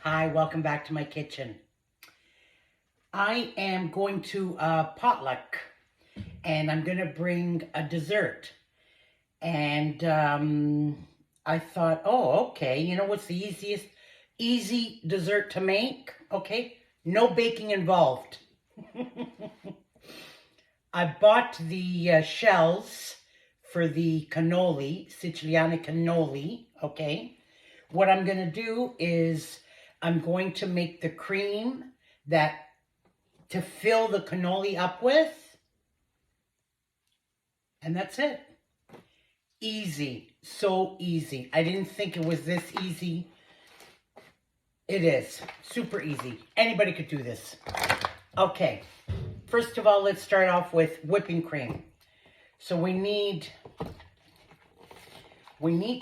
Hi, welcome back to my kitchen. I am going to a potluck and I'm going to bring a dessert. And I thought, oh, okay, you know what's the easy dessert to make? Okay, no baking involved. I bought the shells for the cannoli, siciliane cannoli, okay? What I'm going to do is I'm going to make the cream to fill the cannoli up with. And that's it. Easy. So easy. I didn't think it was this easy. It is. Super easy. Anybody could do this. Okay. First of all, let's start off with whipping cream. So we need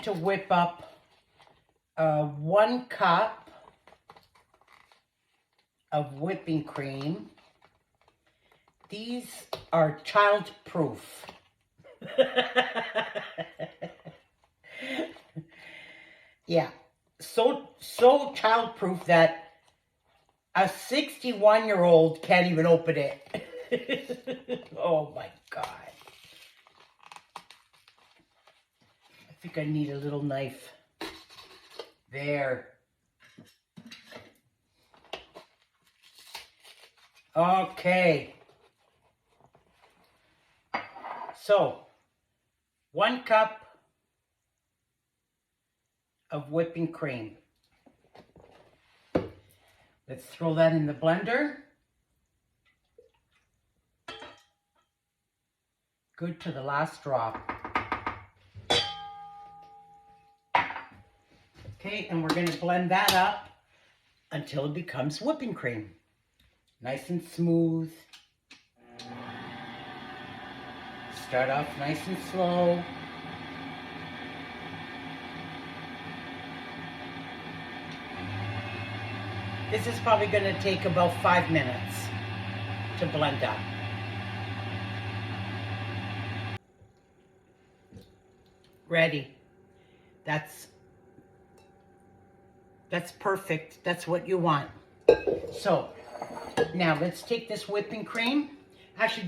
to whip up 1 cup of whipping cream. These are child-proof. Yeah, so child-proof that a 61-year-old can't even open it. Oh my God. I think I need a little knife. There. Okay. So, 1 cup of whipping cream. Let's throw that in the blender. Good to the last drop. Okay, and we're going to blend that up until it becomes whipping cream. Nice and smooth. Start off nice and slow. This is probably going to take about 5 minutes to blend up. Ready. That's perfect. That's what you want. So, now let's take this whipping cream. Actually,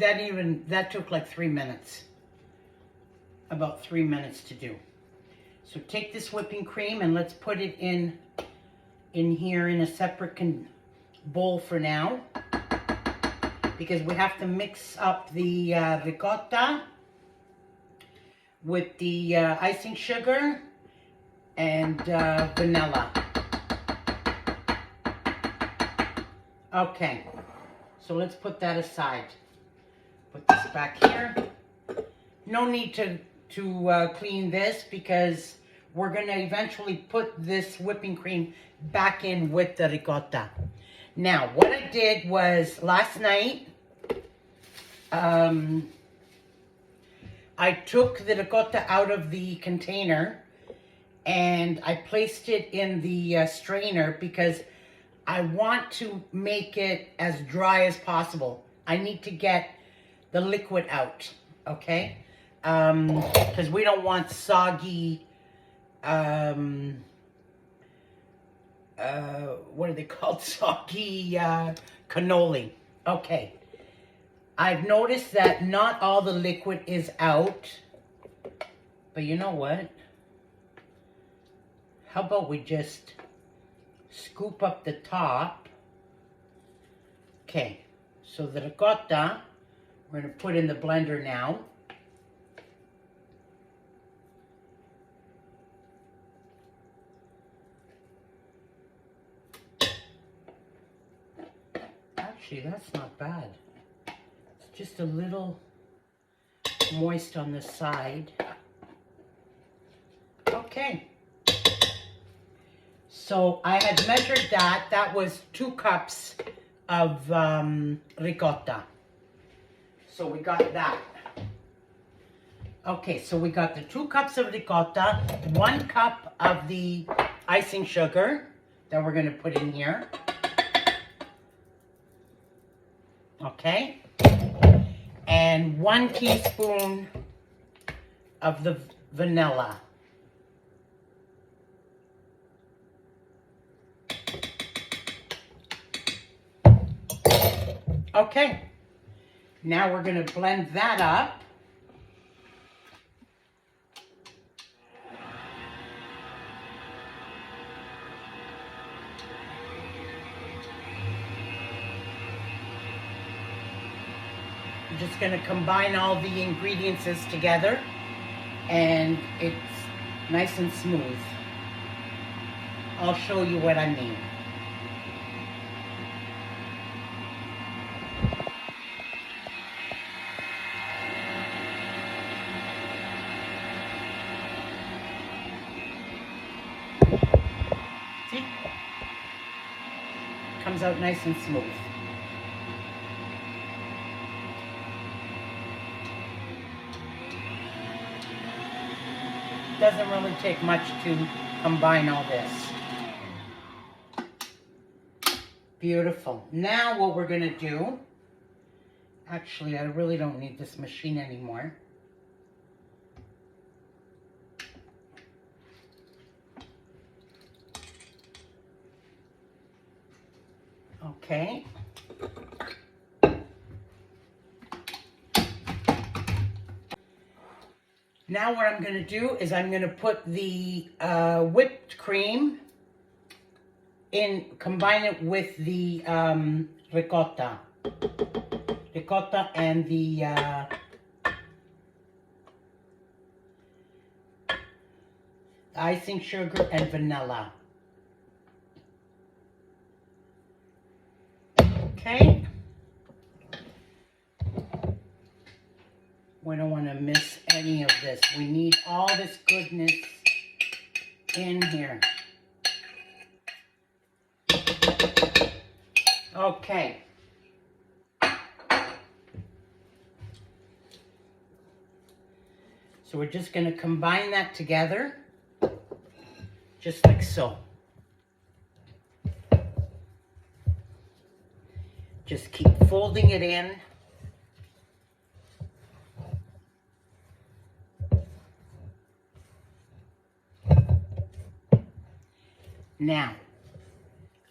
that took like 3 minutes. About 3 minutes to do. So take this whipping cream and let's put it in here in a separate bowl for now. Because we have to mix up the ricotta with the icing sugar and vanilla. Okay, so let's put that aside. Put this back here. No need to clean this because we're going to eventually put this whipping cream back in with the ricotta. Now, what I did was last night, I took the ricotta out of the container and I placed it in the strainer because I want to make it as dry as possible. I need to get the liquid out, okay? Because we don't want soggy, what are they called? Soggy cannoli. Okay. I've noticed that not all the liquid is out. But you know what? How about we just scoop up the top? Okay. So the ricotta, we're going to put in the blender now. Actually, that's not bad. It's just a little moist on the side. Okay. So I had measured that. That was 2 cups of ricotta. So we got that. Okay, so we got the 2 cups of ricotta, 1 cup of the icing sugar that we're going to put in here. Okay. And 1 teaspoon of the vanilla. Okay, now we're going to blend that up. I'm just going to combine all the ingredients together, and it's nice and smooth. I'll show you what I mean. See? Comes out nice and smooth. Doesn't really take much to combine all this. Beautiful. Now what we're going to do, actually I really don't need this machine anymore. Okay. Now what I'm going to do is I'm going to put the whipped cream in, combine it with the ricotta. Ricotta and the icing sugar and vanilla. Okay. We don't want to miss any of this. We need all this goodness in here. Okay. So we're just going to combine that together, just like so. Just keep folding it in. Now,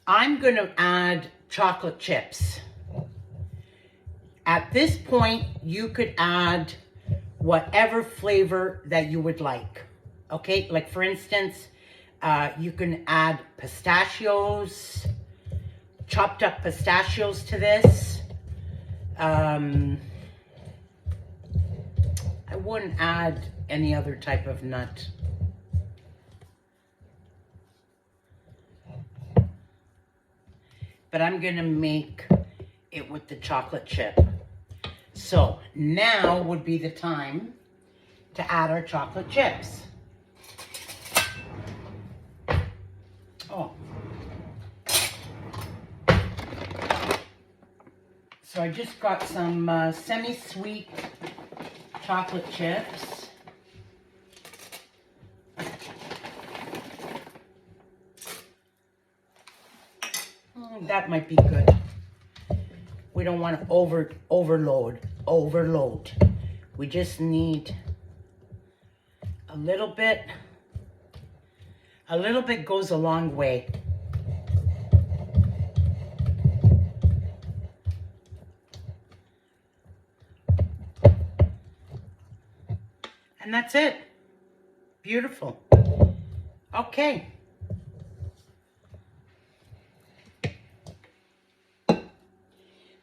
I'm going to add chocolate chips. At this point, you could add whatever flavor that you would like. Okay, like for instance, you can add pistachios, chopped up pistachios to this. I wouldn't add any other type of nut. But I'm going to make it with the chocolate chip. So now would be the time to add our chocolate chips. Oh. So I just got some semi-sweet chocolate chips. That might be good. We don't want to overload. We just need a little bit. A little bit goes a long way. And that's it. Beautiful. Okay.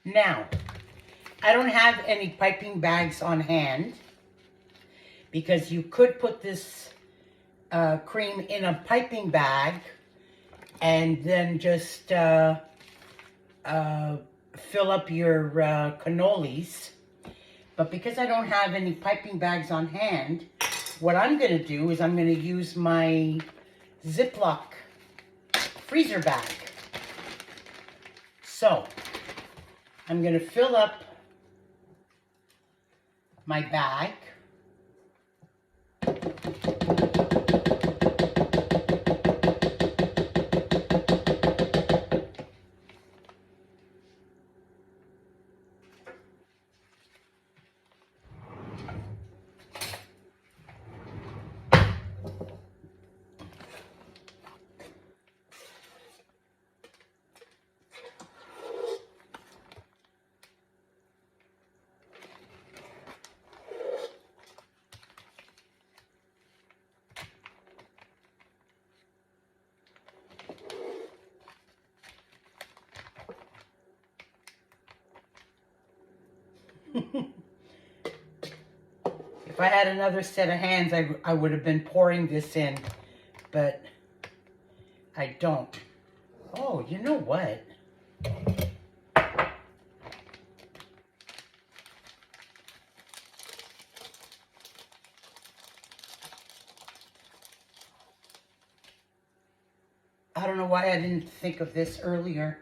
Now, I don't have any piping bags on hand because you could put this cream in a piping bag and then just fill up your cannolis. But because I don't have any piping bags on hand, what I'm going to do is I'm going to use my Ziploc freezer bag. So, I'm going to fill up my bag. If I had another set of hands, I would have been pouring this in, but I don't. Oh, you know what? I don't know why I didn't think of this earlier.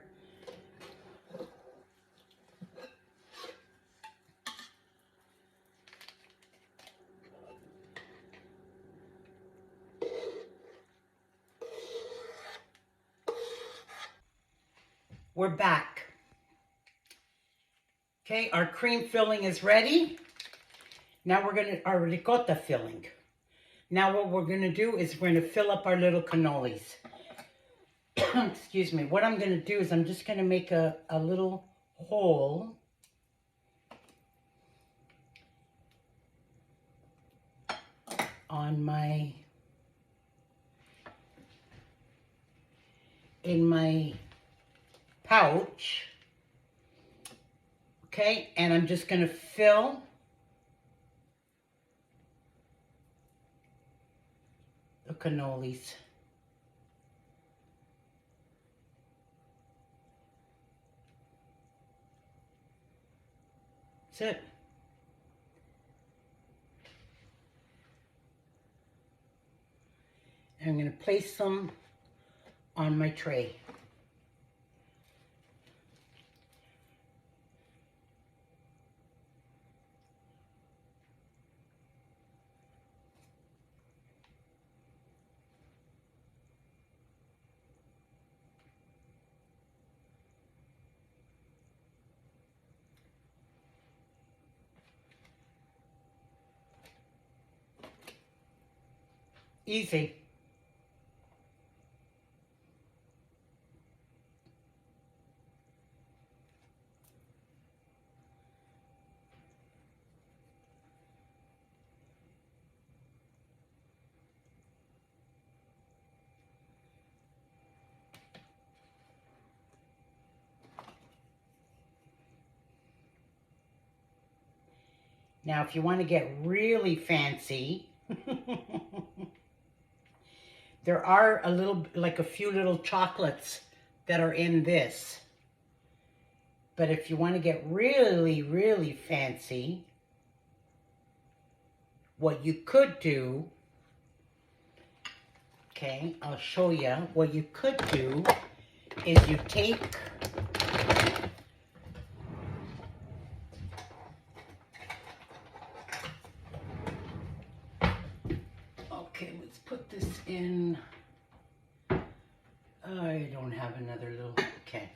We're back. Okay, our cream filling is ready. Now we're gonna, our ricotta filling. Now what we're gonna do is we're gonna fill up our little cannolis. Excuse me. What I'm gonna do is I'm just gonna make a little hole on my, in my pouch. Okay, and I'm just gonna fill the cannolis. That's it. And I'm gonna place them on my tray. Easy. Now, if you want to get really fancy, there are a few little chocolates that are in this. But if you want to get really, really fancy, what you could do, okay, I'll show you. What you could do is you take okay, let's put this in. I don't have another little, okay.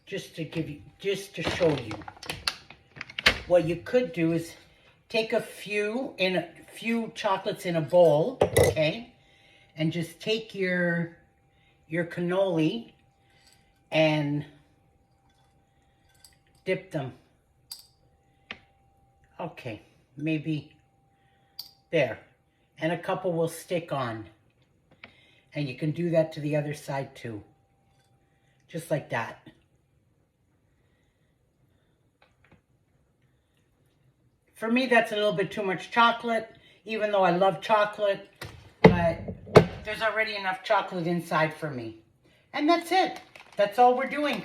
Just to show you. What you could do is take a few chocolates in a bowl, okay? And just take your cannoli and dip them. Okay, maybe there. And a couple will stick on. And you can do that to the other side too. Just like that. For me, that's a little bit too much chocolate, even though I love chocolate, but there's already enough chocolate inside for me. And that's it. That's all we're doing.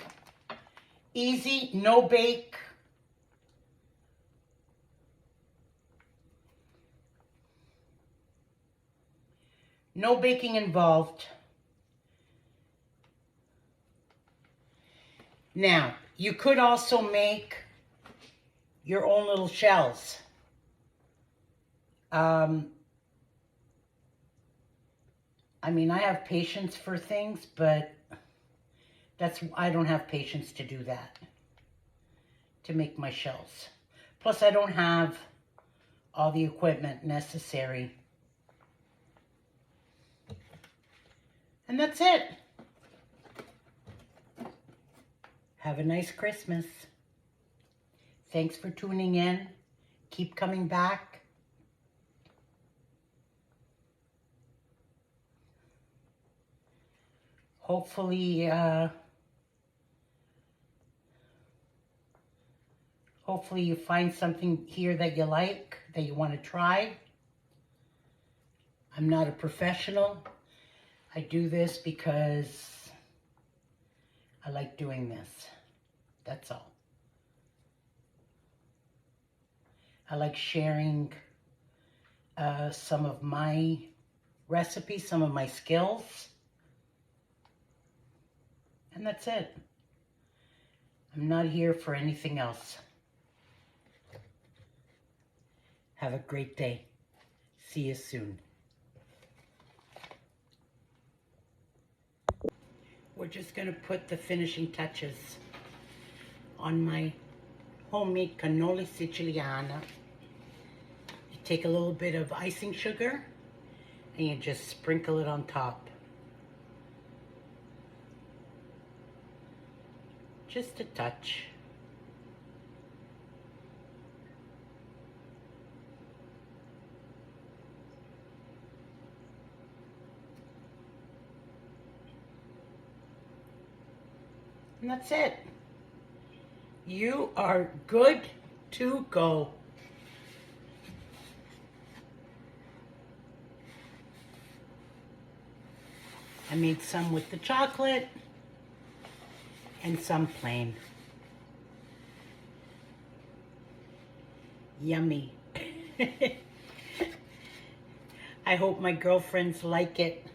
Easy, no bake. No baking involved. Now, you could also make your own little shells. I mean, I have patience for things, but I don't have patience to do that, to make my shells. Plus, I don't have all the equipment necessary. And that's it. Have a nice Christmas. Thanks for tuning in. Keep coming back. Hopefully, Hopefully you find something here that you like, that you want to try. I'm not a professional. I do this because I like doing this. That's all. I like sharing some of my recipes, some of my skills. And that's it. I'm not here for anything else. Have a great day. See you soon. We're just going to put the finishing touches on my homemade cannoli siciliane. You take a little bit of icing sugar and you just sprinkle it on top. Just a touch. And that's it. You are good to go. I made some with the chocolate and some plain. Yummy. I hope my girlfriends like it.